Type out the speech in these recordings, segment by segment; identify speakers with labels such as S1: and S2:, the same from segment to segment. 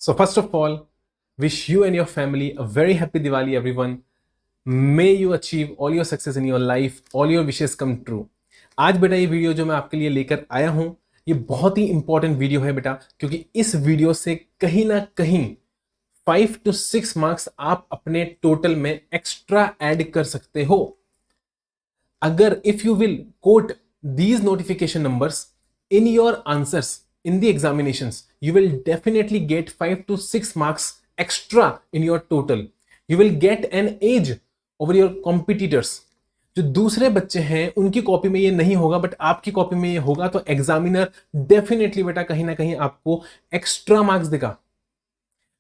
S1: So first of all, wish you and your family a very happy Diwali, everyone. May you achieve all your success in your life, all your wishes come true. आज बेटा ये video जो मैं आपके लिए लेकर आया हूं, ये बहुत ही इंपॉर्टेंट वीडियो है बेटा, क्योंकि इस वीडियो से कहीं ना कहीं 5 to 6 मार्क्स आप अपने टोटल में एक्स्ट्रा ऐड कर सकते हो. अगर if you will quote these notification numbers in your answers in the examinations, you will definitely get 5 to 6 marks extra in your total. You will get an edge over your competitors. जो दूसरे बच्चे हैं उनकी copy में ये नहीं होगा, but आपकी कॉपी में ये होगा, तो एग्जामिनर डेफिनेटली बेटा कहीं ना कहीं आपको एक्स्ट्रा मार्क्स देगा,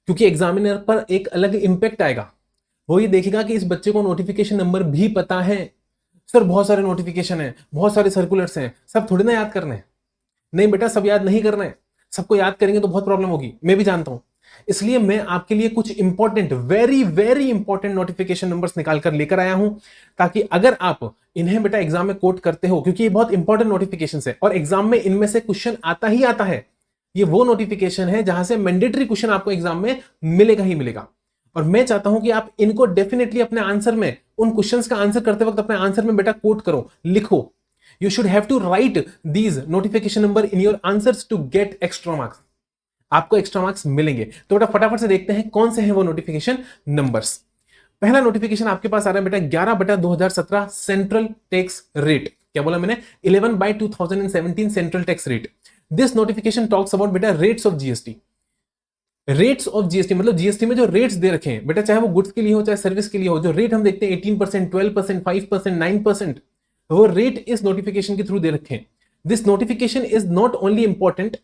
S1: क्योंकि एग्जामिनर पर एक अलग इंपैक्ट आएगा. वो ये देखेगा कि इस बच्चे को नोटिफिकेशन नंबर भी पता है. सर बहुत सारे नोटिफिकेशन हैं, बहुत सारे सर्कुलर्स हैं, सब थोड़ी ना याद करने. नहीं बेटा, सब याद नहीं करना है. सबको याद करेंगे तो बहुत प्रॉब्लम होगी, मैं भी जानता हूं. इसलिए मैं आपके लिए कुछ important, very very important notification numbers निकाल कर लेकर आया हूं, ताकि अगर आप इन्हें बेटा एग्जाम में कोट करते हो, क्योंकि ये बहुत इंपॉर्टेंट नोटिफिकेशन है और एग्जाम में इनमें से क्वेश्चन आता ही आता है. ये वो नोटिफिकेशन है जहां से मैंडेटरी क्वेश्चन आपको एग्जाम में मिलेगा ही मिलेगा. और मैं चाहता हूं कि आप इनको डेफिनेटली अपने आंसर में, उन क्वेश्चंस का आंसर करते वक्त अपने आंसर में बेटा कोट करो, लिखो. You should have to write these notification number in your answers to get extra marks. आपको एक्स्ट्रा मार्क्स मिलेंगे. तो बेटा फटाफट से देखते हैं कौन से हैं वो नोटिफिकेशन नंबर्स. पहला नोटिफिकेशन आपके पास आ रहा है बेटा 11/2017 सेंट्रल टैक्स रेट. क्या बोला मैंने? 11/2017 central tax rate. This notification talks about बेटा rates of GST. Rates of GST मतलब जीएसटी में जो रेट्स दे रखे हैं बेटा, चाहे वो गुड्स के लिए हो चाहे सर्विस के लिए हो, जो रेट हम देखते हैं 18%, 12%, 5%, 9%, वो रेट इस नोटिफिकेशन के थ्रू दे रखे हैं. This notification is not only important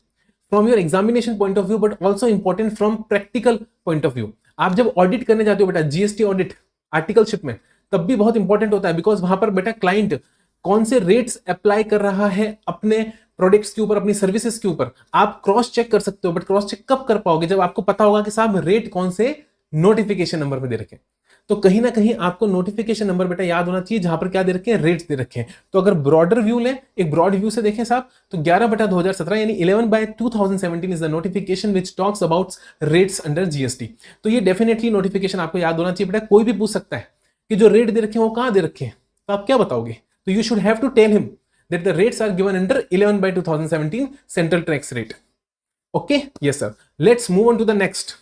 S1: from your examination point of view, but also important from practical point of view. आप जब ऑडिट करने जाते हो बेटा, जीएसटी ऑडिट आर्टिकलशिप में, तब भी बहुत इंपॉर्टेंट होता है, बिकॉज वहां पर बेटा क्लाइंट कौन से रेट्स अप्लाई कर रहा है अपने प्रोडक्ट्स के ऊपर, अपनी सर्विसेज के ऊपर, आप क्रॉस चेक कर सकते हो. बट क्रॉस चेक कब कर पाओगे? जब आपको पता होगा कि साहब रेट कौन से नोटिफिकेशन नंबर पे दे रखे हैं. तो कहीं ना कहीं आपको नोटिफिकेशन नंबर बेटा याद होना चाहिए, जहां पर क्या दे रखे हैं, रेट्स दे रखे हैं. तो अगर ब्रॉडर व्यू लें, एक ब्रॉड व्यू से देखें साहब, तो 11/2017 यानी 11/2017 is the notification which talks about rates under GST. तो ये डेफिनेटली नोटिफिकेशन आपको याद होना चाहिए बेटा. कोई भी पूछ सकता है कि जो रेट दे रखे हैं वो कहां दे रखे हैं, तो आप क्या बताओगे? तो you should have to tell him that the rates are given under 11/2017 central tax rate. Okay, yes sir. Let's move on to the next.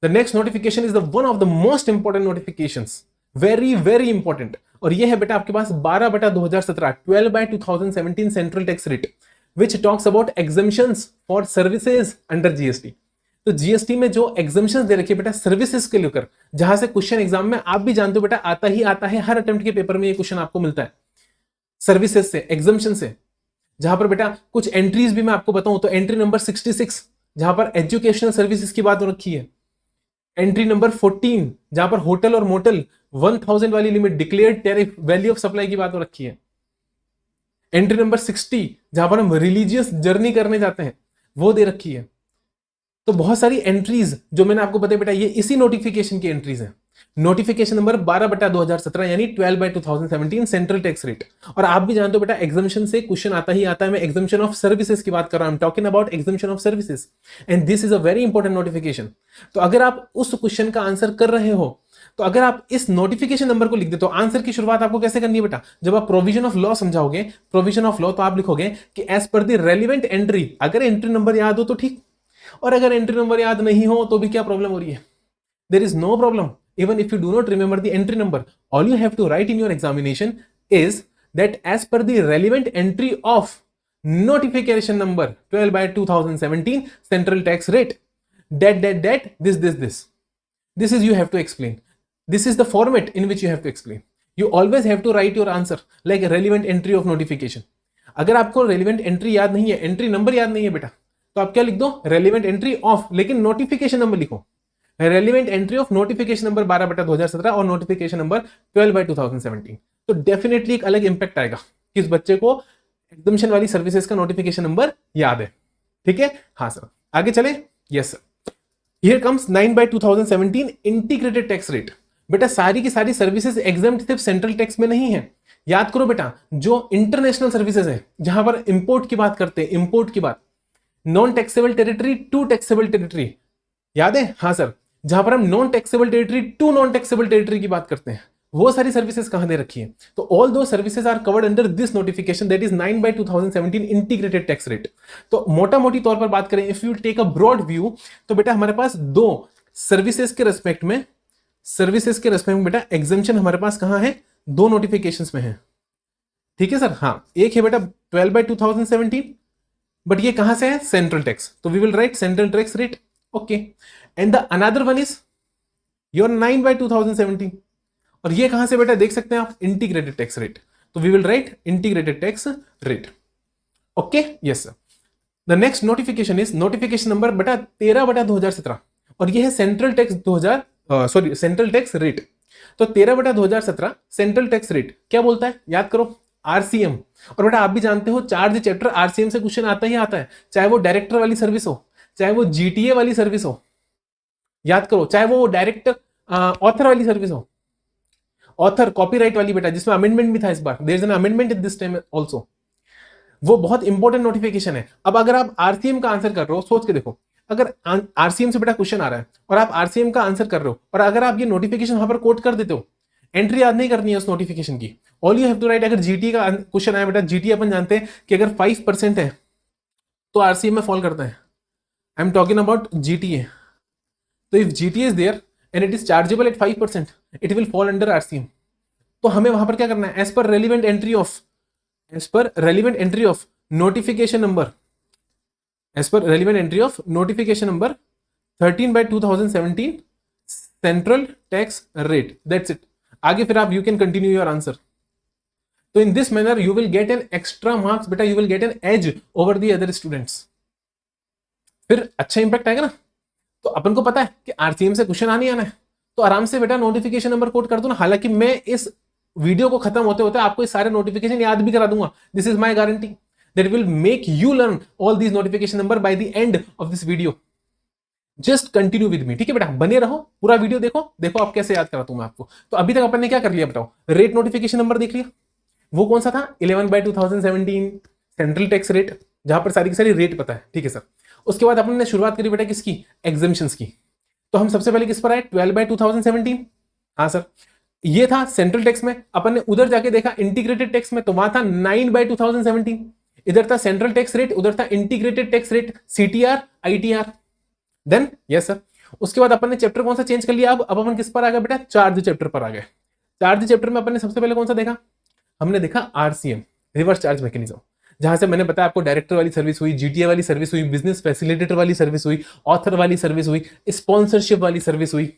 S1: The next notification is the one of the most important notifications, very very important. और ये है बेटा आपके पास 12/2017 12/2017 central tax rate which talks about exemptions for services under GST. तो GST में जो exemptions दे रखी है बेटा सर्विसेज के लेकर, जहां से क्वेश्चन एग्जाम में आप भी जानते हो बेटा आता ही आता है, हर अटेम्प्ट के पेपर में ये क्वेश्चन आपको मिलता है. सर्विसेज से, एग्जाम्शन से, जहां पर बेटा कुछ एंट्रीज भी मैं आपको बताऊं तो एंट्री नंबर 66 जहां पर एजुकेशनल सर्विसेज की बात हो रखी है. एंट्री नंबर 14 जहां पर होटल और मोटल 1000 वाली limit, declared tariff, value of supply की बात हो रखी है. एंट्री नंबर 60 जहां पर हम रिलीजियस जर्नी करने जाते हैं, वो दे रखी है. तो बहुत सारी एंट्रीज जो मैंने आपको बताया बेटा, ये इसी नोटिफिकेशन की एंट्रीज हैं. नोटिफिकेशन नंबर 12/2017 यानी 12/2017 सेंट्रल टैक्स रेट. और आप भी जानते हो बेटा एग्जाम्शन से क्वेश्चन आता ही आता है. मैं एग्जाम्शन ऑफ सर्विसेज की बात कर रहा हूं, talking about exemption of services, and this is a very important notification. तो अगर आप उस क्वेश्चन का आंसर कर रहे हो, तो अगर आप इस नोटिफिकेशन नंबर को लिख दे, तो आंसर की शुरुआत आपको कैसे करनी है बेटा? जब आप प्रोविजन ऑफ लॉ समझाओगे, प्रोविजन ऑफ लॉ, तो आप लिखोगे कि as per the relevant entry. अगर एंट्री नंबर याद हो तो ठीक, और अगर एंट्री नंबर याद नहीं हो तो भी क्या प्रॉब्लम हो रही है? There is no problem. Even if you do not remember the entry number, all you have to write in your examination is that as per the relevant entry of notification number 12/2017 central tax rate, that this. This is you have to explain. This is the format in which you have to explain. You always have to write your answer like a relevant entry of notification. अगर आपको relevant entry याद नहीं है, entry number याद नहीं है बेटा, तो आप क्या लिख दो? relevant entry of, लेकिन notification number लिखो. Relevant entry of notification number 12/2017 और नोटिफिकेशन नंबर 12/2017. तो डेफिनेटली एक अलग इंपैक्ट आएगा कि इस बच्चे को एग्जाम्शन वाली सर्विसेज का नोटिफिकेशन नंबर याद है. ठीक है, हाँ सर, आगे चले. Yes sir. Here comes 9/2017 integrated tax rate. बेटा सारी की सारी सर्विसेज एग्जाम्प्ट सिर्फ सेंट्रल टैक्स में नहीं है. याद करो बेटा, जो इंटरनेशनल सर्विसेज है, जहां पर इंपोर्ट की बात करते हैं, इंपोर्ट की बात, non taxable territory to taxable territory, याद है? हाँ सर, जहां पर हम non taxable territory to non taxable territory की बात करते हैं, वो सारी सर्विसेज कहां दे रखी है? तो all two services are covered under this notification, that is 9/2017 integrated tax rate. तो मोटा मोटी तौर पर बात करें, if you take a broad view, तो बेटा हमारे पास दो सर्विसेज के रेस्पेक्ट में, बेटा एग्जेम्पशन हमारे पास कहां है? दो नोटिफिकेशंस में है। ठीक है सर? हाँ, एक है बेटा 12/2017, बट ये कहां से है? सेंट्रल टैक्स, तो we will write central tax rate. Okay, and the another one is your 9/2017, और ये कहां से बेटा देख सकते हैं आप? इंटीग्रेटेड टैक्स रेट, तो we will write integrated tax rate. Okay, yes sir. The next notification is notification number बेटा 13/2017, और ये है central tax 2000, sorry central tax rate. तो 13/2017 सेंट्रल टैक्स रेट क्या बोलता है? याद करो, आरसीएम। और बेटा आप भी जानते हो चार्ज चैप्टर आरसीएम से क्वेश्चन आता ही आता है, चाहे वो डायरेक्टर वाली सर्विस हो, चाहे वो जीटीए वाली सर्विस हो, याद करो, चाहे वो डायरेक्टर ऑथर वाली सर्विस हो, ऑथर कॉपीराइट वाली बेटा, जिसमें अमेंडमेंट भी था इस बार, there is an amendment in this time also. वो बहुत इंपॉर्टेंट नोटिफिकेशन है। अब अगर आप आरसीएम का आंसर कर रहे हो, सोच के देखो, अगर आरसीएम से बेटा क्वेश्चन आ रहा है और आप आरसीएम का आंसर कर रहे हो, और अगर आप ये नोटिफिकेशन वहां पर कोट कर देते हो, एंट्री याद नहीं करनी है उस नोटिफिकेशन की, all you have to write. अगर जीटी का क्वेश्चन आया बेटा, जीटी अपन जानते हैं कि अगर 5% है तो आरसीएम में फॉल करता है। I am talking about GTA. तो if GTA is there and it is chargeable at 5%, it will fall under RCM. तो हमें वहां पर क्या करना है? As per relevant entry of notification number, as per relevant entry of notification number 13/2017 central tax rate, that's it. आगे फिर आप you can continue your answer. तो in this manner you will get an extra marks बेटा, you will get an edge over the other students. फिर अच्छा impact आएगा ना। तो अपन को पता है कि आरसीएम से क्वेश्चन आने आना है, तो आराम से बेटा नोटिफिकेशन नंबर कोड कर दो ना। हालांकि मैं इस वीडियो को खत्म होते होते आपको इस सारे नोटिफिकेशन याद भी करा दूंगा, this is my guarantee that will make you learn all these notification number by the end of this video. Just continue with me, ठीक है बेटा? बने रहो, पूरा वीडियो देखो, देखो आप कैसे याद कराता हूं मैं आपको। तो अभी तक अपन ने क्या कर लिया बताओ? रेट नोटिफिकेशन नंबर देख लिया, वो कौन सा था? 11/2017 सेंट्रल टैक्स रेट, जहां पर सारी की सारी रेट पता है, ठीक है सर। उसके बाद अपन ने शुरुआत करी बेटा किसकी? एग्जेम्पशंस की। तो हम सबसे पहले किस पर आए? 12/2017। हाँ सर, ये था सेंट्रल टैक्स में। अपन ने उधर जाके देखा इंटीग्रेटेड टैक्स में, तो वहां था 9/2017। इधर था सेंट्रल टैक्स रेट, उधर था integrated tax rate, CTR ITR. Then yes sir, उसके बाद अपन ने चैप्टर कौन सा चेंज कर लिया? अब अपन किस पर आ गए बेटा? चार्ज चैप्टर पर आ गए। चार्ज चैप्टर में अपन ने सबसे पहले कौन सा देखा? हमने देखा आरसीएम, रिवर्स चार्ज मैकेनिज्म, जहां से मैंने बताया आपको डायरेक्टर वाली सर्विस हुई, जीटीए वाली सर्विस हुई, बिजनेस फैसिलिटेटर वाली सर्विस हुई, ऑथर वाली सर्विस हुई, स्पॉन्सरशिप वाली सर्विस हुई,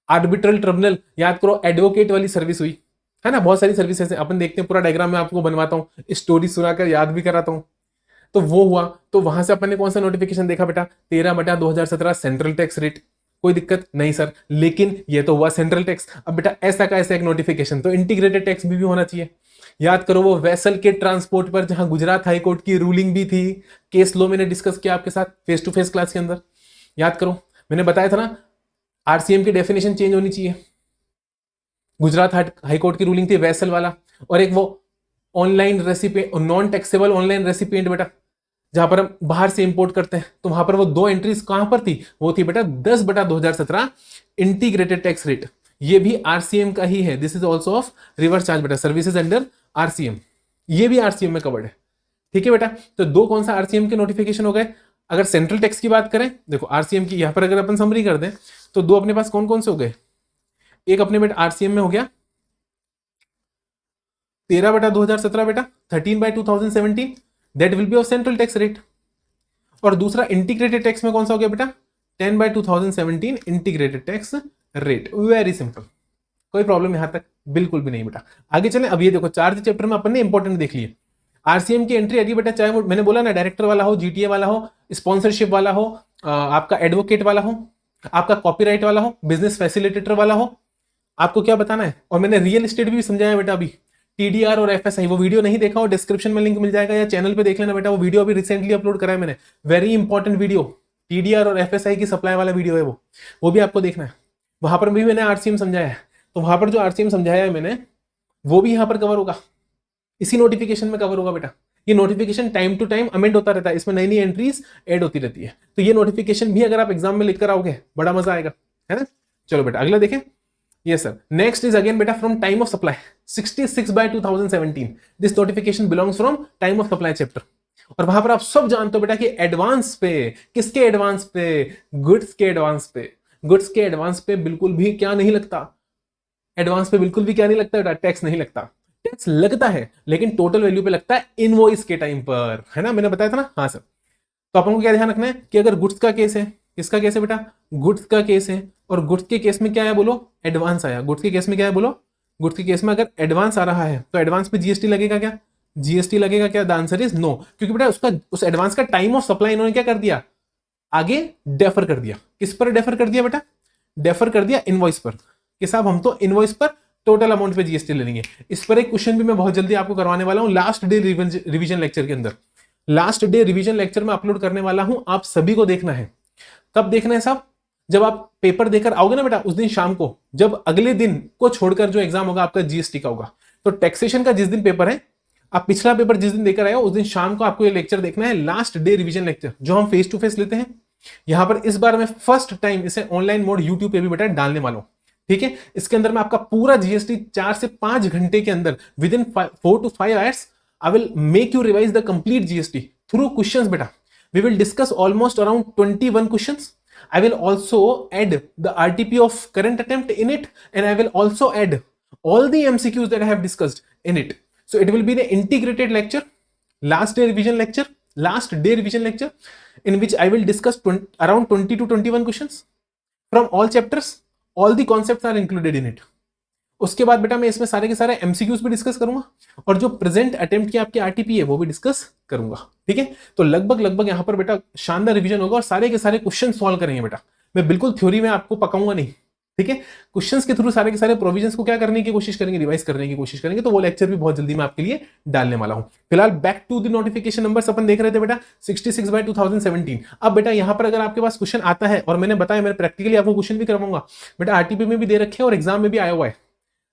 S1: आर्बिट्रल ट्रिब्यूनल, याद करो, एडवोकेट वाली सर्विस हुई, है ना? बहुत सारी सर्विसेज हैं, अपन देखते हैं, पूरा डायग्राम में आपको बनवाता हूँ, स्टोरी सुनाकर याद भी कराता हूँ। तो वो हुआ। तो वहां से अपन ने कौन सा नोटिफिकेशन देखा बेटा? 13/2017 सेंट्रल टैक्स रेट। कोई दिक्कत नहीं सर, लेकिन ये तो हुआ सेंट्रल टैक्स। अब बेटा ऐसा का ऐसा एक नोटिफिकेशन तो इंटीग्रेटेड टैक्स भी होना चाहिए। याद करो वो वेसल के ट्रांसपोर्ट पर, जहां गुजरात हाईकोर्ट की रूलिंग भी थी, केस लो मैंने डिस्कस किया आपके साथ फेस टू फेस क्लास के अंदर। याद करो, मैंने बताया था ना, आरसीएम की डेफिनेशन चेंज होनी चाहिए। गुजरात हाईकोर्ट की रूलिंग थी वेसल वाला, और एक वो online recipient, non taxable online recipient बेटा, जहां पर हम बाहर से इंपोर्ट करते हैं। तो वहां पर वो दो एंट्रीज कहां पर थी? वो थी बेटा 10/2017 इंटीग्रेटेड टैक्स रेट। ये भी आरसीएम का ही है, this is also of reverse charge बेटा, सर्विसेज अंडर आरसीएम, ये भी आरसीएम में कवर्ड है, ठीक है बेटा? तो दो कौन सा आरसीएम के नोटिफिकेशन हो गए। अगर सेंट्रल टैक्स की बात करें, देखो आरसीएम की यहां पर अगर अपन समरी कर दें, तो दो अपने पास कौन कौन से हो गए? एक अपने बेटा आरसीएम में हो गया 13/2017 बेटा, 13/2017, that will be of central tax rate. और दूसरा इंटीग्रेटेड टैक्स में कौन सा हो गया बेटा? 10/2017 integrated tax rate. Very simple, कोई प्रॉब्लम यहां तक बिल्कुल भी नहीं बेटा। आगे चलें। अब ये देखो, चार्ज चैप्टर में अपन ने इंपॉर्टेंट देख लिए। आरसीएम की एंट्री आएगी बेटा, चाहे वो मैंने बोला ना डायरेक्टर वाला हो, जीटीए वाला हो, स्पॉन्सरशिप वाला हो, आपका एडवोकेट वाला हो, आपका कॉपीराइट वाला हो, बिजनेस फैसिलिटेटर वाला हो, आपको क्या बताना है। और मैंने रियल एस्टेट भी समझाया बेटा अभी, टीडीआर और एफएसआई। वो वीडियो नहीं देखा हो, डिस्क्रिप्शन में लिंक मिल जाएगा, या चैनल पे देख लेना बेटा, वो वीडियो अभी रिसेंटली अपलोड करा है मैंने, वेरी इंपॉर्टेंट वीडियो, टीडीआर और एफएसआई की सप्लाई वाला वीडियो है वो भी आपको देखना है। वहां पर भी मैंने आरसीएम समझाया है, तो वहां पर जो आरसीएम समझाया है मैंने, वो भी यहां पर कवर होगा, इसी नोटिफिकेशन में कवर होगा बेटा। ये notification time to time amend होता रहता है, इसमें नई नई एंट्रीज ऐड होती रहती है। तो ये नोटिफिकेशन भी अगर आप एग्जाम में लिखकर आओगे बड़ा मजा आएगा, है ना। चलो बेटा अगला देखें। Yes sir, next is again बेटा from time of supply 66/2017। This notification belongs from time of supply chapter. और वहां पर आप सब जानते हो बेटा कि एडवांस पे, किसके एडवांस पे, गुड्स के एडवांस पे। गुड्स के एडवांस पे बिल्कुल भी क्या नहीं लगता, एडवांस पे बिल्कुल भी क्या नहीं लगता बेटा, टैक्स नहीं लगता। टैक्स लगता है लेकिन टोटल वैल्यू पे लगता है इनवॉइस के टाइम पर, है ना, मैंने बताया था ना। हाँ सर, तो अपन को क्या ध्यान रखना है कि अगर गुड्स का केस है, किसका केस है बेटा, गुड्स का केस है, और गुड्स के केस में क्या है बोलो, एडवांस आया। गुड्स के केस में क्या है बोलो, गुड्स के केस में अगर एडवांस आ रहा है तो एडवांस पे जीएसटी लगेगा क्या, जीएसटी लगेगा क्या? द आंसर इज नो, क्योंकि बेटा उसका उस एडवांस का टाइम ऑफ सप्लाई इन्होंने क्या कर दिया, आगे डेफर कर दिया। किस पर डेफर कर दिया बेटा, डेफर कर दिया इनवॉइस पर, कि साहब हम तो इनवॉइस पर टोटल अमाउंट पे जीएसटी ले लेंगे। इस पर एक क्वेश्चन भी मैं बहुत जल्दी आपको करवाने वाला हूं लास्ट डे रिवीजन लेक्चर के अंदर। लास्ट डे रिवीजन लेक्चर में अपलोड करने वाला हूं, आप सभी को देखना है। कब देखना है साहब, जब आप पेपर देकर आओगे ना बेटा उस दिन शाम को, जब अगले दिन को छोड़कर जो एग्जाम होगा आपका जीएसटी का होगा। तो टैक्सेशन का जिस दिन पेपर है, आप पिछला पेपर जिस दिन देकर आए हो उस दिन शाम को आपको ये लेक्चर देखना है, लास्ट डे रिवीजन लेक्चर, जो हम फेस टू फेस लेते हैं। यहां पर इस बार मैं फर्स्ट टाइम इसे ऑनलाइन मोड यूट्यूब पे भी बेटा डालने वाला हूं, ठीक है। इसके अंदर मैं आपका पूरा जीएसटी 4 से 5 घंटे के अंदर within 4 to 5 hours I will make you revise the complete GST through questions बेटा। We will discuss almost around 21 questions. I will also add the RTP of current attempt in it, and I will also add all the MCQs that I have discussed in it. So it will be the integrated lecture, last day revision lecture, in which I will discuss around 20 to 21 questions from all chapters. All the concepts are included in it. उसके बाद बेटा मैं इसमें सारे के सारे MCQs भी discuss करूंगा, और जो प्रेजेंट अटेम्प्ट की आपकी आरटीपी है वो भी डिस्कस करूंगा, ठीक है। तो लगभग यहां पर बेटा शानदार रिवीजन होगा, और सारे के सारे क्वेश्चन सॉल्व करेंगे बेटा। मैं बिल्कुल थ्योरी में आपको पकाऊंगा नहीं, ठीक है। क्वेश्चंस के थ्रू सारे के सारे प्रोविजंस को क्या करने की कोशिश करेंगे, रिवाइज करने की कोशिश करेंगे। तो वो लेक्चर भी बहुत जल्दी मैं आपके लिए डालने वाला हूं। फिलहाल back to the notification numbers अपन देख रहे थे बेटा 66/2017। अब बेटा यहां पर अगर आपके पास क्वेश्चन आता है, और मैंने बताया मैं प्रैक्टिकली आपको क्वेश्चन भी करवाऊंगा बेटा, आरटीपी में भी दे रखे हैं और एग्जाम में भी आया हुआ है,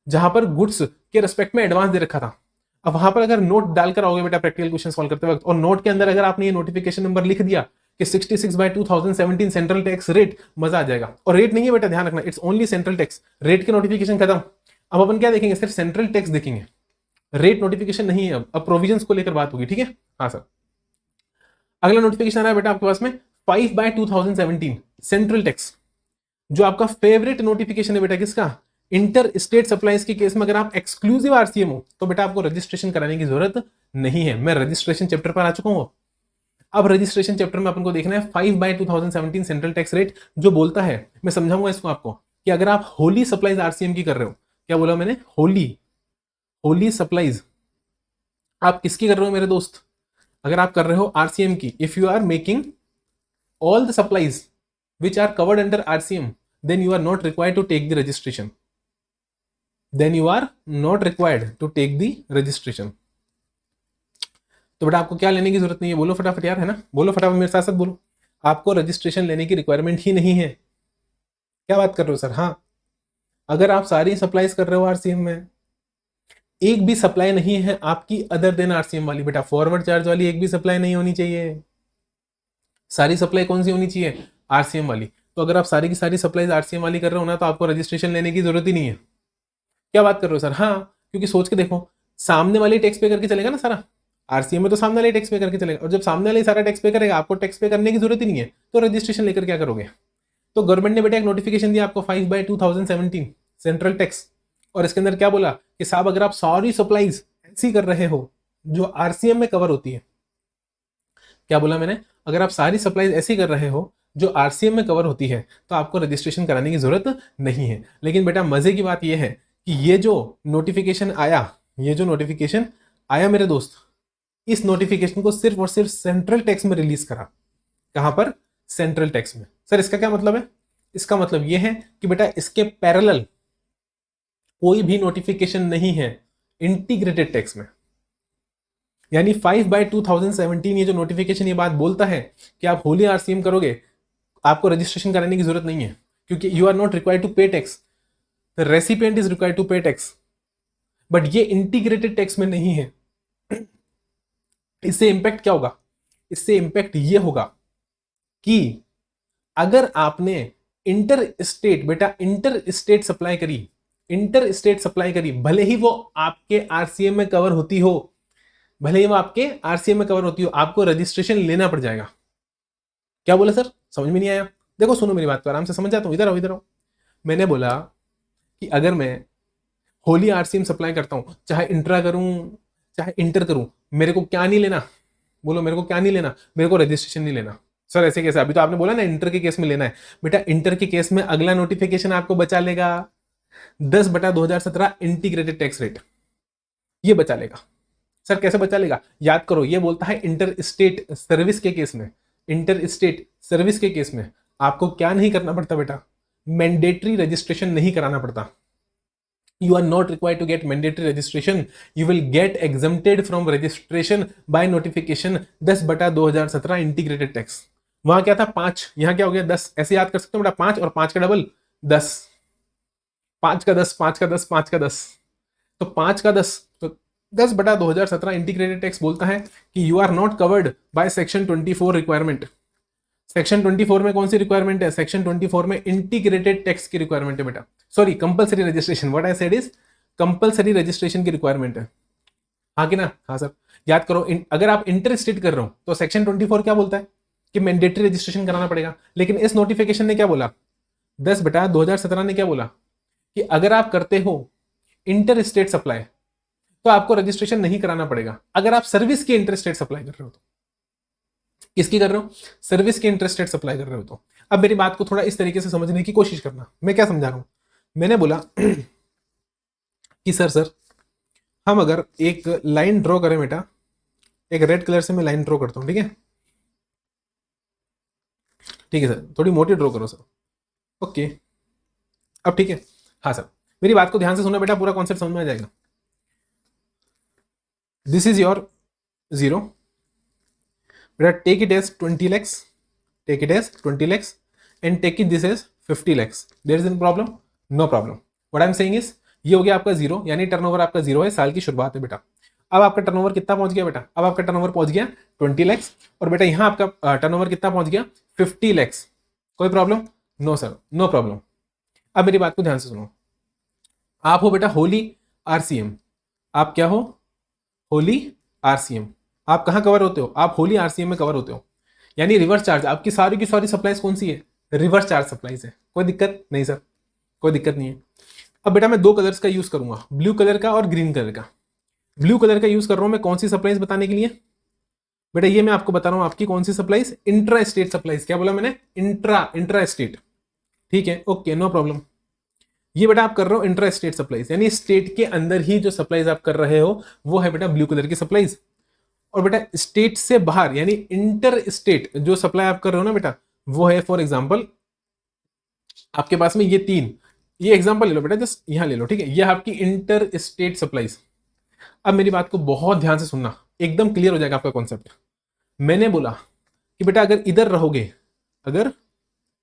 S1: जहां पर गुड्स के रिस्पेक्ट में एडवांस दे रखा था। अब वहां पर अगर नोट डालकर आओगे बेटा प्रैक्टिकल क्वेश्चन सॉल्व करते वक्त, और नोट के अंदर अगर आपने ये नोटिफिकेशन नंबर लिख दिया कि 66/2017 सेंट्रल टैक्स रेट, मजा आ जाएगा। और रेट नहीं है बेटा, ध्यान रखना, it's only central tax. Rate के नोटिफिकेशन खत्म, अब अपन क्या देखेंगे, सिर्फ सेंट्रल टैक्स देखेंगे, रेट नोटिफिकेशन नहीं है। अब प्रोविजंस को लेकर बात होगी, ठीक है। हाँ सर, अगला नोटिफिकेशन आ रहा है बेटा आपके पास में 5/2017 सेंट्रल टैक्स, जो आपका फेवरेट नोटिफिकेशन है बेटा, किसका, इंटर स्टेट सप्लाईज के केस में अगर आप एक्सक्लूसिव आरसीएम हो तो बेटा आपको रजिस्ट्रेशन कराने की जरूरत नहीं है। मैं रजिस्ट्रेशन चैप्टर पर आ चुका हूं। अब रजिस्ट्रेशन चैप्टर में अपन को देखना है 5/2017 सेंट्रल टैक्स रेट, जो बोलता है, मैं समझाऊंगा इसको आपको, कि अगर आप होली सप्लाईज आरसीएम की कर रहे हो, क्या बोला मैंने, होली सप्लाईज आप किसकी कर रहे हो मेरे दोस्त, अगर आप कर रहे हो आरसीएम की, if you are making all the supplies which are covered under RCM, then you are not required to take the registration. तो बेटा आपको क्या लेने की जरूरत नहीं है, बोलो फटाफट यार, है ना, बोलो फटाफट मेरे साथ साथ बोलो। आपको रजिस्ट्रेशन लेने की रिक्वायरमेंट ही नहीं है। क्या बात कर रहे हो सर? हाँ, अगर आप सारी सप्लाईज कर रहे हो आरसीएम में, एक भी सप्लाई नहीं है आपकी अदर देन आरसीएम वाली, बेटा फॉरवर्ड चार्ज वाली एक भी सप्लाई नहीं होनी चाहिए। सारी सप्लाई कौन सी होनी चाहिए, आरसीएम वाली। तो अगर आप सारी की सारी सप्लाईज आरसीएम वाली कर रहे हो ना, तो आपको रजिस्ट्रेशन लेने की जरूरत ही नहीं है। क्या बात कर रहे हो सर? हाँ, क्योंकि सोच के देखो, सामने वाले टैक्स पे करके चलेगा ना सारा, आरसीएम में तो सामने वाले टैक्स पे करके चलेगा, और जब सामने वाले सारा टैक्स पे करेगा, आपको टैक्स पे करने की जरूरत ही नहीं है, तो रजिस्ट्रेशन लेकर क्या करोगे। तो गवर्नमेंट ने बेटा एक नोटिफिकेशन दिया आपको 5/2017 सेंट्रल टैक्स, और इसके अंदर क्या बोला कि साहब अगर आप सारी सप्लाईज ऐसी कर रहे हो जो आरसीएम में कवर होती है, क्या बोला मैंने, अगर आप सारी सप्लाईज ऐसी कर रहे हो जो आरसीएम में कवर होती है, तो आपको रजिस्ट्रेशन कराने की जरूरत नहीं है। लेकिन बेटा मजे की बात यह है कि ये जो नोटिफिकेशन आया मेरे दोस्त, इस नोटिफिकेशन को सिर्फ और सिर्फ सेंट्रल टैक्स में रिलीज करा। कहां पर? सेंट्रल टैक्स में। सर इसका क्या मतलब है? इसका मतलब यह है कि बेटा इसके पैरेलल कोई भी नोटिफिकेशन नहीं है इंटीग्रेटेड टैक्स में। यानी 5/2017 ये जो नोटिफिकेशन ये बात बोलता है कि आप होली आरसीएम करोगे, आपको रजिस्ट्रेशन कराने की जरूरत नहीं है, क्योंकि you are not required to pay tax, the recipient is required to pay tax. But ये इंटीग्रेटेड टैक्स में नहीं है। इससे इंपैक्ट क्या होगा? इससे इंपैक्ट ये होगा कि अगर आपने इंटर स्टेट, बेटा इंटर स्टेट सप्लाई करी, इंटर स्टेट सप्लाई करी, भले ही वो आपके आरसीएम में कवर होती हो, भले ही वो आपके आरसीएम में कवर होती हो, आपको रजिस्ट्रेशन लेना पड़ जाएगा। क्या बोला सर? समझ में नहीं आया? देखो सुनो मेरी बात को, आराम से समझ जाता हूं, इधर आओ इधर आओ। मैंने बोला कि अगर मैं होली आरसीएम सप्लाई करता हूं, चाहे इंट्रा करूं चाहे इंटर करूं, मेरे को क्या नहीं लेना? बोलो मेरे को क्या नहीं लेना? मेरे को रजिस्ट्रेशन नहीं लेना। सर ऐसे कैसे? अभी तो आपने बोला ना इंटर के केस में लेना है। बेटा इंटर के केस में अगला नोटिफिकेशन आपको बचा लेगा 10/2017 इंटीग्रेटेड टैक्स रेट, ये बचा लेगा। सर कैसे बचा लेगा? याद करो, ये बोलता है इंटर स्टेट सर्विस के केस में, इंटर स्टेट सर्विस के केस में आपको क्या नहीं करना पड़ता बेटा? मैंडेटरी रजिस्ट्रेशन नहीं कराना पड़ता। You are not required to get mandatory registration. You will get exempted from registration by notification 10/2017 integrated tax. वहां क्या था? 5, यहां क्या हो गया? 10। ऐसे याद कर सकते हो बेटा, 5 और 5 का डबल 10, 5 का 10, 5 का 10, 5 का 10, तो 5 का 10, तो 10/2017 इंटीग्रेटेड टैक्स बोलता है कि you are not covered by section 24 requirement. Section 24 में कौन सी रिक्वायरमेंट है? सेक्शन 24 में इंटीग्रेटेड टैक्स की रिक्वायरमेंट है बेटा। Sorry, compulsory registration, what I said is compulsory registration की रिक्वायरमेंट है। हाँ कि ना? हाँ सर। याद करो, अगर आप इंटर स्टेट कर रहे हो तो सेक्शन 24 क्या बोलता है कि मैंडेटरी रजिस्ट्रेशन कराना पड़ेगा। लेकिन इस नोटिफिकेशन ने क्या बोला? 10/2017 ने क्या बोला कि अगर आप करते हो इंटर स्टेट सप्लाई तो आपको रजिस्ट्रेशन नहीं कराना पड़ेगा, अगर आप सर्विस की इंटर स्टेट सप्लाई कर रहे हो तो। किसकी कर रहे हो? सर्विस के इंटरेस्टेड सप्लाई कर रहे हो तो। अब मेरी बात को थोड़ा इस तरीके से समझने की कोशिश करना। मैं क्या समझा रहा हूं? मैंने बोला कि सर हम अगर एक लाइन ड्रॉ करें बेटा, एक रेड कलर से मैं लाइन ड्रॉ करता हूं, ठीक है? ठीक है सर, थोड़ी मोटी ड्रॉ करो सर। ओके, अब ठीक है? हाँ सर, मेरी बात को ध्यान से सुनना बेटा, पूरा कॉन्सेप्ट समझ में आ जाएगा। दिस इज योर 0 बेटा, take it as 20 lakhs, take it as 20 lakhs and take it this as 50 lakhs. There is no problem? No problem. What I am saying is, ये हो गया आपका 0, यानी टर्नओवर आपका 0 है, साल की शुरुआत है बेटा। अब आपका टर्नओवर कितना पहुंच गया बेटा? अब आपका टर्नओवर पहुंच गया 20 lakhs, और बेटा यहां आपका टर्नओवर कितना पहुंच गया? 50 lakhs। कोई problem? No sir, no problem. अब मेरी बात को ध्यान से सुनो। आप हो बेटा होली आरसीएम। आप क्या हो? होली आरसीएम। आप कहां कवर होते हो? आप होली आरसीएम में कवर होते हो, यानी रिवर्स चार्ज। आपकी सारी की सारी सप्लाईज कौन सी है? रिवर्स चार्ज सप्लाईज है। कोई दिक्कत नहीं सर, कोई दिक्कत नहीं है। अब बेटा मैं 2 कलर्स का यूज करूंगा, ब्लू कलर का और ग्रीन कलर का। ब्लू कलर का यूज कर रहा हूं मैं कौन सी सप्लाईज बताने के लिए? बेटा ये मैं आपको बता रहा हूं आपकी कौन सी सप्लाईज? Intra state supplies. क्या बोला मैंने? Intra state. ठीक है, ओके, नो प्रॉब्लम। ये बेटा आप कर रहे हो इंट्रा स्टेट सप्लाईज, यानी स्टेट के अंदर ही जो सप्लाईज आप कर रहे हो वो है बेटा ब्लू कलर की सप्लाईज। और बेटा स्टेट से बाहर यानी इंटर स्टेट जो सप्लाई आप कर रहे हो ना बेटा, वो है फॉर एग्जांपल आपके पास में ये 3, ये एग्जांपल ले लो बेटा, जस्ट यहां ले लो, ठीक है? ये आपकी इंटर स्टेट सप्लाईज। अब मेरी बात को बहुत ध्यान से सुनना, एकदम क्लियर हो जाएगा आपका कॉन्सेप्ट। मैंने बोला कि बेटा अगर इधर रहोगे, अगर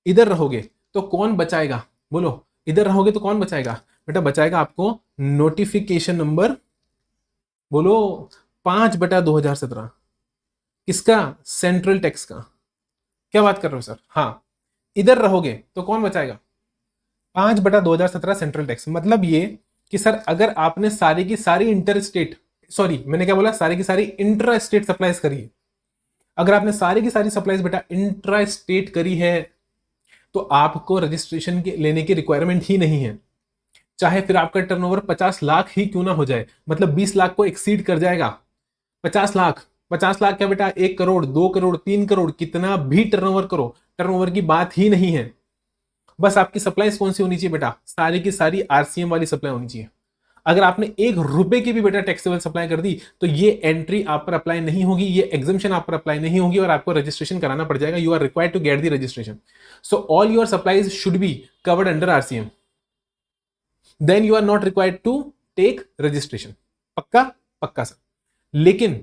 S1: इधर रहोगे तो कौन बचाएगा? बोलो, इधर रहोगे तो कौन बचाएगा? बेटा बचाएगा आपको नोटिफिकेशन नंबर, बोलो 5/2017। किसका? सेंट्रल टैक्स का। क्या बात कर रहे हो सर? हाँ, इधर रहोगे तो कौन बचाएगा? 5/2017 सेंट्रल टैक्स। मतलब ये कि सर अगर आपने सारी की सारी इंटर स्टेट, सॉरी मैंने क्या बोला? सारी की सारी इंट्रा स्टेट सप्लाईज करी है। अगर आपने सारी की सारी सप्लाईज बेटा इंट्रा स्टेट करी है तो आपको रजिस्ट्रेशन लेने की रिक्वायरमेंट ही नहीं है, चाहे फिर आपका टर्नओवर 50 लाख ही क्यों ना हो जाए, मतलब 20 लाख को एक्सीड कर जाएगा। 50 लाख, 50 लाख क्या बेटा? 1 करोड़, 2 करोड़, 3 करोड़, कितना भी टर्नओवर करो, टर्नओवर की बात ही नहीं है। बस आपकी सप्लाईज कौन सी होनी चाहिए बेटा? सारी की सारी आरसीएम वाली सप्लाई होनी चाहिए। अगर आपने 1 रुपए की भी बेटा टैक्सेबल सप्लाई कर दी तो ये एंट्री आप पर अप्लाई नहीं होगी, ये एग्जम्पशन आप पर अप्लाई नहीं होगी और आपको रजिस्ट्रेशन कराना पड़ जाएगा। You are required to get the registration. So all your supplies should be covered under RCM, then you are not required to take registration. पक्का? पक्का सर। लेकिन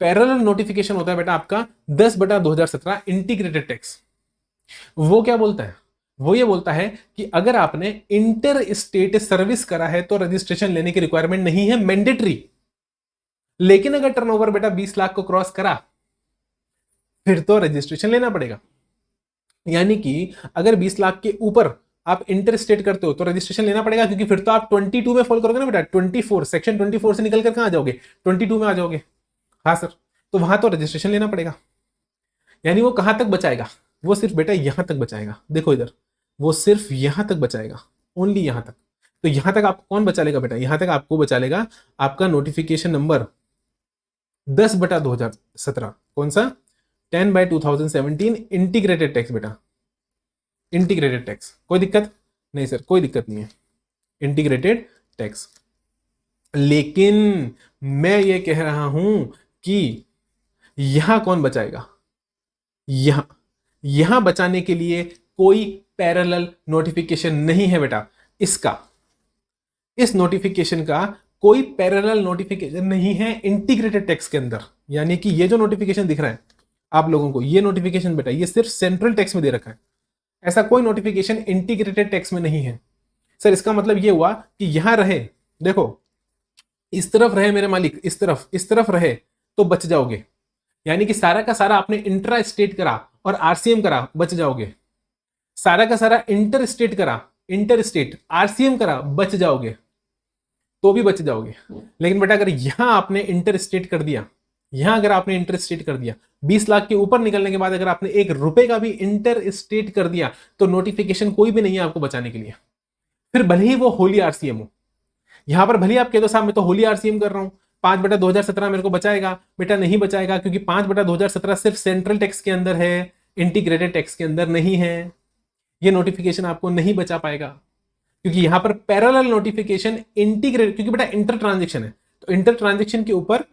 S1: पैरेलल नोटिफिकेशन होता है बेटा आपका 10/2017 इंटीग्रेटेड टैक्स। वो क्या बोलता है? वो ये बोलता है कि अगर आपने इंटर स्टेट सर्विस करा है तो रजिस्ट्रेशन लेने की रिक्वायरमेंट नहीं है, मैंडेटरी। लेकिन अगर टर्नओवर बेटा 20 लाख को क्रॉस करा फिर तो रजिस्ट्रेशन लेना पड़ेगा। यानी कि अगर 20 लाख के ऊपर आप इंटर स्टेट करते हो तो रजिस्ट्रेशन लेना पड़ेगा, क्योंकि फिर तो आप 22 में फॉल करोगे ना बेटा, 24 सेक्शन 24 से निकल कर कहां आ जाओगे, 22 में आ जाओगे। हाँ सर, तो वहां तो रजिस्ट्रेशन लेना पड़ेगा। यानी वो कहां तक बचाएगा, वो सिर्फ बेटा यहां तक बचाएगा। देखो इधर, वो सिर्फ यहां तक बचाएगा, ओनली यहां तक। तो यहां तक आपको कौन बचा लेगा बेटा, यहां तक आपको बचा लेगा आपका नोटिफिकेशन नंबर 10/2017। कौन सा, 10/2017 इंटीग्रेटेड टैक्स बेटा, इंटीग्रेटेड टैक्स। कोई दिक्कत नहीं सर, कोई दिक्कत नहीं है, इंटीग्रेटेड टैक्स। लेकिन मैं ये कह रहा हूं कि यहां कौन बचाएगा, यहां बचाने के लिए कोई पैरेलल नोटिफिकेशन नहीं है बेटा। इसका, इस नोटिफिकेशन का कोई पैरेलल नोटिफिकेशन नहीं है इंटीग्रेटेड टैक्स के अंदर। यानी कि ये जो नोटिफिकेशन दिख रहा है आप लोगों को, ये नोटिफिकेशन बेटा ये सिर्फ सेंट्रल टैक्स में दे रखा है, ऐसा कोई नोटिफिकेशन इंटीग्रेटेड टैक्स में नहीं है। सर इसका मतलब ये हुआ कि यहां रहे, देखो इस तरफ रहे मेरे मालिक, इस तरफ रहे तो बच जाओगे। यानी कि सारा का सारा आपने इंट्रा स्टेट करा और आरसीएम करा, बच जाओगे। सारा का सारा इंटर स्टेट करा, इंटर स्टेट आरसीएम करा, बच जाओगे, तो भी बच जाओगे। लेकिन बेटा अगर यहां आपने इंटर स्टेट कर दिया, यहां अगर आपने इंटर स्टेट कर दिया, 20 लाख के ऊपर निकलने के बाद अगर आपने 1 रुपए का भी इंटर स्टेट कर दिया तो नोटिफिकेशन कोई भी नहीं है आपको बचाने के लिए। फिर भले ही वो होली आरसीएम हो, यहां पर भले आप कह दो साहब मैं तो होली आरसीएम कर रहा हूं, 5/2017 मेरे को बचाएगा, बेटा नहीं बचाएगा, क्योंकि 5/2017 सिर्फ सेंट्रल टैक्स के अंदर है, इंटीग्रेटेड टैक्स के अंदर नहीं है। ये नोटिफिकेशन आपको नहीं बचा पाएगा, क्योंकि यहां पर पैरेलल नोटिफिकेशन इंटीग्रेट, क्योंकि बेटा इंटर ट्रांजेक्शन है, तो इंटर ट्रांजेक्शन के ऊपर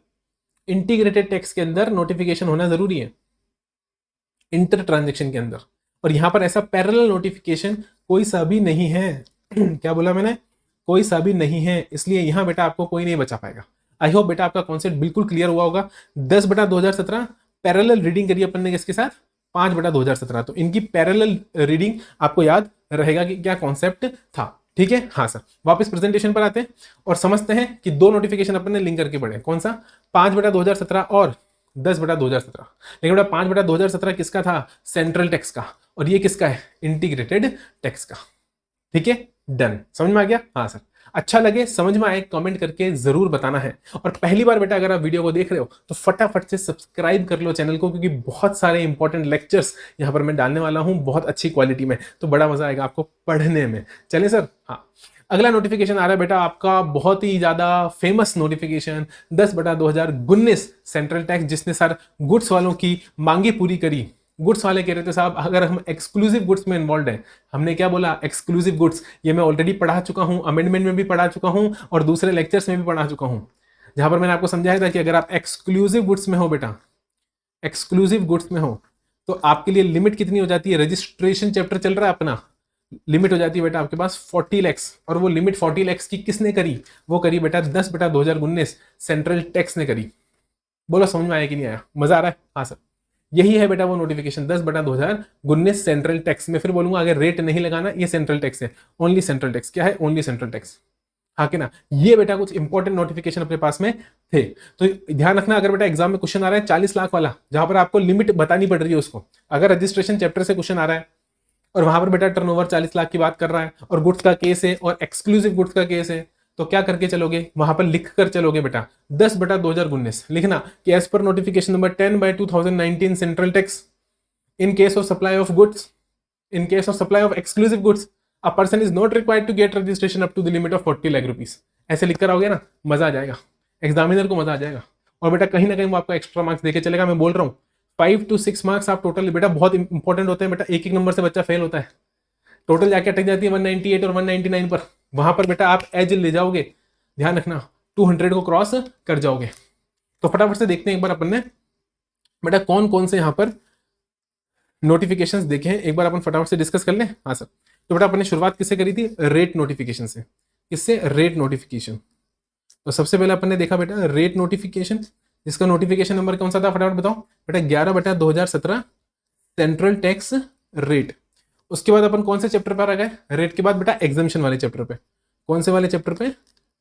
S1: इंटीग्रेटेड टैक्स के अंदर नोटिफिकेशन होना जरूरी है, इंटर ट्रांजेक्शन के अंदर। और यहां पर ऐसा पैरेलल नोटिफिकेशन कोई सा भी नहीं है। क्या बोला मैंने, कोई सा भी नहीं है, इसलिए यहां बेटा आपको कोई नहीं बचा पाएगा। आई होप बेटा आपका कॉन्सेप्ट बिल्कुल क्लियर हुआ होगा। 10/2017 पैरेलल रीडिंग करिए अपन ने किसके साथ, 5/2017। तो इनकी पैरेलल रीडिंग आपको याद रहेगा कि क्या कॉन्सेप्ट था। ठीक है, हाँ सर, वापस प्रेजेंटेशन पर आते हैं और समझते हैं कि 2 नोटिफिकेशन अपन ने लिंक करके पढ़े। कौन सा, 5/2017 और 10/2017। लेकिन बेटा 5/2017 किसका था, सेंट्रल टैक्स का, और ये किसका है, इंटीग्रेटेड टैक्स का। ठीक है, डन, समझ में आ गया। हाँ सर, अच्छा लगे, समझ में आए, कमेंट करके जरूर बताना है। और पहली बार बेटा अगर आप वीडियो को देख रहे हो तो फटाफट से सब्सक्राइब कर लो चैनल को, क्योंकि बहुत सारे इंपॉर्टेंट लेक्चर्स यहाँ पर मैं डालने वाला हूँ बहुत अच्छी क्वालिटी में, तो बड़ा मजा आएगा आपको पढ़ने में। चलिए सर, हाँ अगला नोटिफिकेशन आ रहा है बेटा आपका, बहुत ही ज्यादा फेमस नोटिफिकेशन 10/2019 सेंट्रल टैक्स, जिसने सर गुड्स वालों की मांगे पूरी करी। गुड्स वाले कह रहे थे साहब अगर हम एक्सक्लूसिव गुड्स में इन्वॉल्व हैं, हमने क्या बोला, एक्सक्लूसिव गुड्स, ये मैं ऑलरेडी पढ़ा चुका हूं, अमेंडमेंट में भी पढ़ा चुका हूं और दूसरे लेक्चर्स में भी पढ़ा चुका हूं, जहां पर मैंने आपको समझाया था कि अगर आप एक्सक्लूसिव गुड्स में हो बेटा, एक्सक्लूसिव गुड्स में हो तो आपके लिए लिमिट कितनी हो जाती है, रजिस्ट्रेशन चैप्टर चल रहा है अपना, लिमिट हो जाती है बेटा आपके पास 40 लाख। और वो लिमिट 40 लाख की किसने करी, वो करी बेटा 10/2019 सेंट्रल टैक्स ने करी। बोलो समझ में आया कि नहीं आया, मजा आ रहा है। हाँ सर, यही है बेटा वो नोटिफिकेशन 10/2019 सेंट्रल टैक्स में। फिर बोलूंगा अगर रेट नहीं लगाना, ये सेंट्रल टैक्स है, ओनली सेंट्रल टैक्स। क्या है, ओनली सेंट्रल टैक्स। हाँ कि ना, ये बेटा कुछ इंपॉर्टेंट नोटिफिकेशन अपने पास में थे, तो ध्यान रखना। अगर बेटा एग्जाम में क्वेश्चन आ रहा है 40 लाख वाला, जहां पर आपको लिमिट बतानी पड़ रही है उसको, अगर रजिस्ट्रेशन चैप्टर से क्वेश्चन आ रहा है और वहां पर बेटा टर्नओवर 40 लाख की बात कर रहा है और गुड्स का केस है और एक्सक्लूसिव गुड्स का केस है, तो क्या करके चलोगे, वहां पर लिख कर चलोगे बेटा 10/2019 लिखना कि as per notification number 10/2019 central tax, in case of supply of goods, in case of supply of exclusive goods, a person is not required to get registration up to the limit of 40 lakh rupees. ऐसे लिख कर आओगे ना, मजा आ जाएगा, examiner को मजा आ जाएगा। और बेटा कहीं ना कहीं वो आपको एक्स्ट्रा मार्क्स देके चलेगा। मैं बोल रहा हूँ 5 to 6 मार्क्स आप टोटल बेटा बहुत इंपॉर्टेंट होते हैं बेटा, एक नंबर से बच्चा फेल होता है, टोटल जाके अटक जाती है 198 और 199 पर। वहां पर बेटा आप एज ले जाओगे, ध्यान रखना 200 को क्रॉस कर जाओगे। तो फटाफट से देखते हैं एक बार अपन ने बेटा कौन कौन से यहाँ पर नोटिफिकेशंस देखे हैं, एक बार अपन फटाफट से डिस्कस कर लें। हाँ सर, तो बेटा अपन ने शुरुआत किससे करी थी, रेट नोटिफिकेशन से। किससे, रेट नोटिफिकेशन। तो सबसे पहले अपन ने देखा बेटा रेट नोटिफिकेशन, जिसका नोटिफिकेशन नंबर कौन सा था फटाफट बताओ बेटा, 11/2017 सेंट्रल टैक्स रेट। उसके बाद अपन कौन से चैप्टर पर आ गए, रेट के बाद बेटा एग्जामिशन वाले चैप्टर पे। कौन से वाले चैप्टर पे,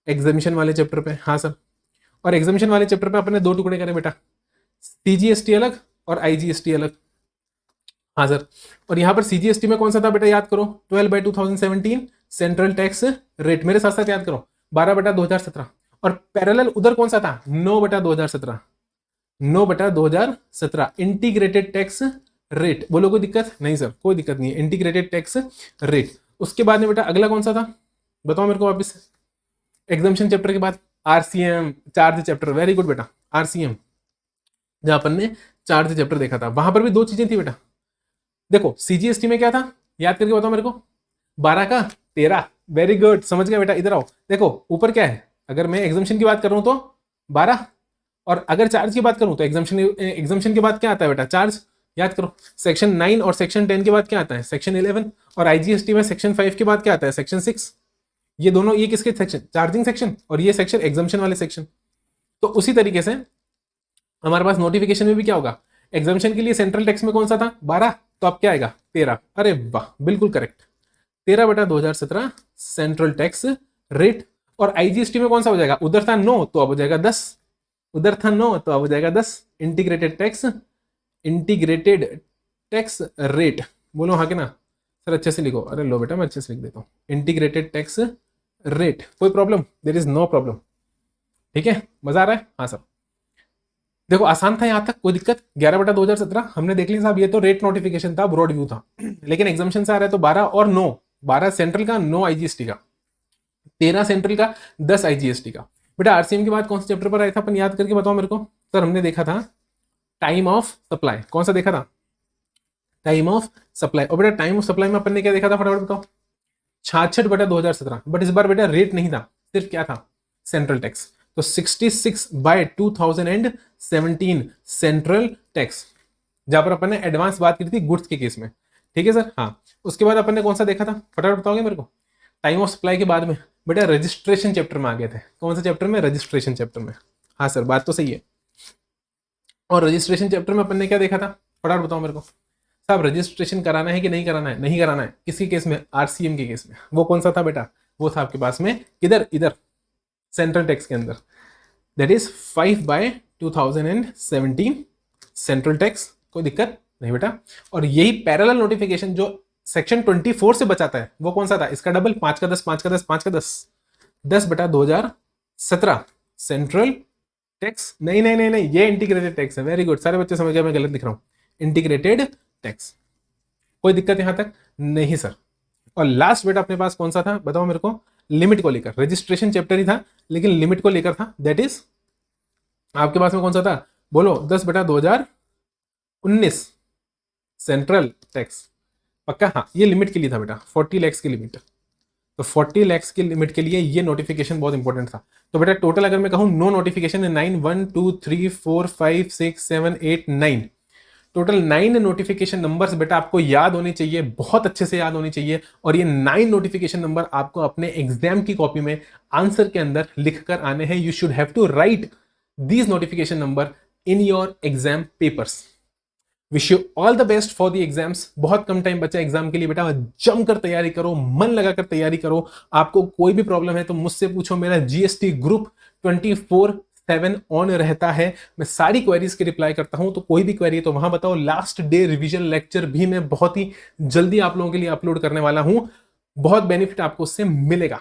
S1: एग्जामिशन वाले चैप्टर पे। हाँ सर, और एग्जामिशन वाले चैप्टर पे अपने दो टुकड़े करें बेटा, सीजीएसटी अलग और आईजीएसटी अलग। हाँ सर, और यहाँ पर सीजीएसटी में कौन सा था बेटा, याद करो 12/2017 सेंट्रल टैक्स रेट, मेरे साथ साथ याद करो 12/2017। और पैरेलल उधर कौन सा था, 9/2017, 9/2017 इंटीग्रेटेड टैक्स रेट। बोलो कोई दिक्कत नहीं सर, कोई दिक्कत नहीं है, इंटीग्रेटेड टैक्स रेट। उसके बाद में बेटा अगला कौन सा था, बताओ मेरे को वापस। एग्जामिशन चैप्टर के बाद RCM charge chapter, very good बेटा, आरसीएम जहां अपन ने चार्ज चैप्टर देखा था, वहां पर भी दो चीजें थी बेटा। देखो सीजीएसटी में क्या था, याद करके बताओ मेरे को, 12 का 13, वेरी गुड, समझ गया बेटा। इधर आओ, देखो ऊपर क्या है, अगर मैं एग्जामिशन की बात कर रहा हूं तो 12, और अगर चार्ज की बात करूं तो एग्जामिशन के बाद क्या आता है बेटा, चार्ज। याद करो सेक्शन 9 और सेक्शन 10 के बाद क्या आता है, सेक्शन 11, और आईजीएसटी में सेक्शन 5 के बाद क्या आता है, सेक्शन 6। ये दोनों, ये किसके सेक्शन, चार्जिंग सेक्शन, और ये सेक्शन एग्जामिशन वाले सेक्शन। तो उसी तरीके से हमारे पास नोटिफिकेशन में भी क्या होगा, एग्जामिशन के लिए सेंट्रल टैक्स में कौन सा था 12, तो अब क्या आएगा 13। अरे वाह, बिल्कुल करेक्ट, 13/2017 सेंट्रल टैक्स रेट। और आईजीएसटी में कौन सा हो जाएगा, उधर था 9 तो अब हो जाएगा 10, उधर था 9 तो अब हो जाएगा 10, इंटीग्रेटेड टैक्स रेट। बोलो हाँ के ना सर, अच्छे से लिखो। अरे लो बेटा, मैं अच्छे से लिख देता हूँ, इंटीग्रेटेड टैक्स रेट। कोई problem, there is no problem, ठीक है, मजा आ रहा है। हाँ सर, देखो आसान था यहाँ तक, कोई दिक्कत। 11/2017 हमने देख लिया साहब, ये तो रेट नोटिफिकेशन था, ब्रॉड व्यू था। लेकिन एग्जामिशन से आ रहा है तो 12 और 9, 12 सेंट्रल का, 9 आईजीएसटी का, 13 सेंट्रल का, 10 आईजीएसटी का। बेटा आरसीएम के बाद कौन से चैप्टर पर आया था, अपन याद करके बताओ मेरे को। सर हमने देखा था टाइम ऑफ सप्लाई, कौन सा देखा था, टाइम ऑफ सप्लाई। और बेटा टाइम ऑफ सप्लाई में अपन ने क्या देखा था, फटाफट बताओ, 66/2017। बट इस बार बेटा रेट नहीं था, सिर्फ क्या था, सेंट्रल टैक्स। तो 66/2017 सेंट्रल टैक्स, जहां पर अपन ने एडवांस बात की थी गुड्स के केस में, ठीक है सर। हाँ, उसके बाद अपन ने कौन सा देखा था, फटाफट बताओगे मेरे को। टाइम ऑफ सप्लाई के बाद में बेटा रजिस्ट्रेशन चैप्टर में आ गए थे, कौन सा चैप्टर में, रजिस्ट्रेशन चैप्टर में। हाँ सर, बात तो सही है। और रजिस्ट्रेशन चैप्टर में अपन ने क्या देखा था, फटाफट बताओ मेरे को। साहब रजिस्ट्रेशन कराना है कि नहीं कराना है, नहीं कराना है, किसके केस में, आरसीएम के केस में। वो कौन सा था बेटा, वो था आपके पास में किधर, इधर सेंट्रल टैक्स के अंदर, दैट इज 5/2017 सेंट्रल टैक्स। कोई दिक्कत नहीं बेटा। और यही पैरेलल नोटिफिकेशन जो सेक्शन 24 से बचाता है, वो कौन सा था, इसका डबल, 5 का 10, 5 का 10, 5 का 10, 10/2017 सेंट्रल टैक्स। नहीं नहीं नहीं नहीं, ये इंटीग्रेटेड टैक्स है, वेरी गुड, सारे बच्चे समझ गए, मैं गलत लिख रहा हूं, इंटीग्रेटेड टैक्स। कोई दिक्कत यहां तक नहीं सर। और लास्ट बेटा अपने पास कौन सा था, बताओ मेरे को, लिमिट को लेकर। रजिस्ट्रेशन चैप्टर ही था लेकिन लिमिट को लेकर था, दैट इज आपके पास में कौन सा था, बोलो, 10/2019 सेंट्रल टैक्स। पक्का, हाँ ये लिमिट के लिए था बेटा, 40 लाख की लिमिट। तो 40 लाख की लिमिट के लिए ये नोटिफिकेशन बहुत इंपॉर्टेंट था। तो बेटा टोटल अगर मैं कहूं नो नोटिफिकेशन है 9, 1 2 3 4 5 6 7 8 9, टोटल 9 नोटिफिकेशन नंबर्स बेटा आपको याद होने चाहिए, बहुत अच्छे से याद होनी चाहिए। और ये 9 नोटिफिकेशन नंबर आपको अपने एग्जाम की कॉपी में आंसर के अंदर लिखकर आने हैं। You should have to write these notification number in your exam papers. Wish you all the best for the exams. बहुत कम टाइम बचा एग्जाम के लिए बेटा, जमकर तैयारी करो, मन लगाकर तैयारी करो। आपको कोई भी प्रॉब्लम है तो मुझसे पूछो, मेरा जीएसटी ग्रुप 24/7 ऑन रहता है, मैं सारी क्वेरीज के रिप्लाई करता हूं। तो कोई भी क्वेरी है तो वहां बताओ। लास्ट डे रिवीजन लेक्चर भी मैं बहुत ही जल्दी आप लोगों के लिए अपलोड करने वाला हूं, बहुत बेनिफिट आपको उससे मिलेगा।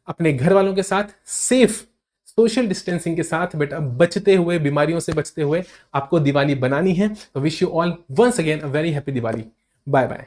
S1: अपने घर वालों के साथ सेफ सोशल डिस्टेंसिंग के साथ बेटा बचते हुए, बीमारियों से बचते हुए आपको दिवाली बनानी है। तो wish you all once again a very happy Diwali. Bye bye.